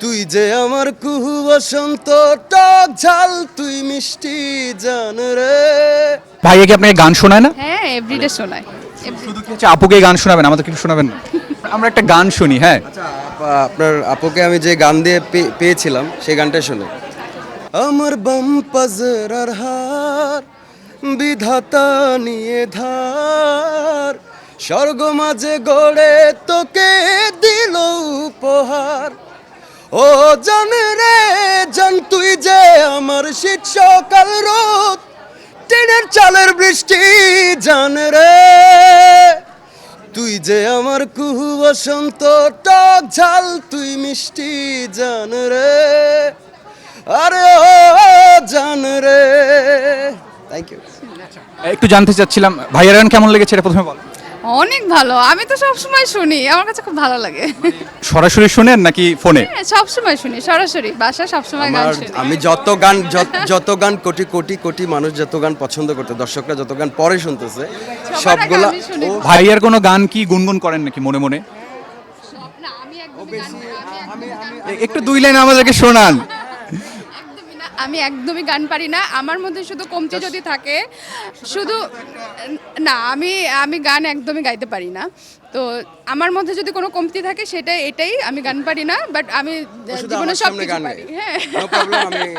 তুই যে আমার কুহু বসন্ত টক ঝাল তুই মিষ্টি জান রে। ভাইয়া কি আপনাকে গান শোনায় না? হ্যাঁ এভরিডে শোনায়। শুধু কি হচ্ছে আপুকে গান শোনাবেন, আমাদের কিছু শোনাবেন না? আমরা একটা গান শুনি। হ্যাঁ, আচ্ছা আপনার আপুকে আমি যে গান দিয়ে পেয়েছিলাম সেই গানটা শুনে। আমার বাম পাজরার হার বিধাতা নিয়ে ধার, স্বর্গ মাঝে গড়ে তোকে দিল উপহার। ও জানে রে জান তুই যে আমার শীত সকাল রোদ, টিনের চালের বৃষ্টি জান রে। তুই যে আমার কুহু বসন্ত টক ঝাল তুই মিষ্টি জান রে। আরে ও জান রে। Thank you. একটু জানতে চাচ্ছিলাম ভাইয়ার গান কেমন লেগেছে এটা প্রথমে বল। অনেক ভালো, আমি তো সব সময় শুনি, আমার কাছে খুব ভালো লাগে। সরাসরি শুনেন নাকি ফোনে? হ্যাঁ সব সময় শুনি, সরাসরি বাসায় সব সময় গান শুনি। আমি যত গান কোটি কোটি কোটি মানুষ যত গান পছন্দ করতে, দর্শকরা যত গান পরে শুনতেছে সবার আগে সবগুলা আমি শুনি। ভাইয়ার কোনো গান কি গুনগুন করেন নাকি মনে মনে? না, আমি একদমই গান- একটু দুই লাইন আমাদেরকে শোনান। একদমই না, আমি একদমই গান পারি না। আমার মধ্যে শুধু কমতি যদি থাকে, শুধু না, আমি গান একদমই গাইতে পারি না। তো আমার মধ্যে যদি কোনো কমতি থাকে এটাই, আমি গান পারি না, বাট আমি শুধু জীবনে আমার সব সামনে কিছু গান পারি। গাই। হ্যাঁ No problem, আমি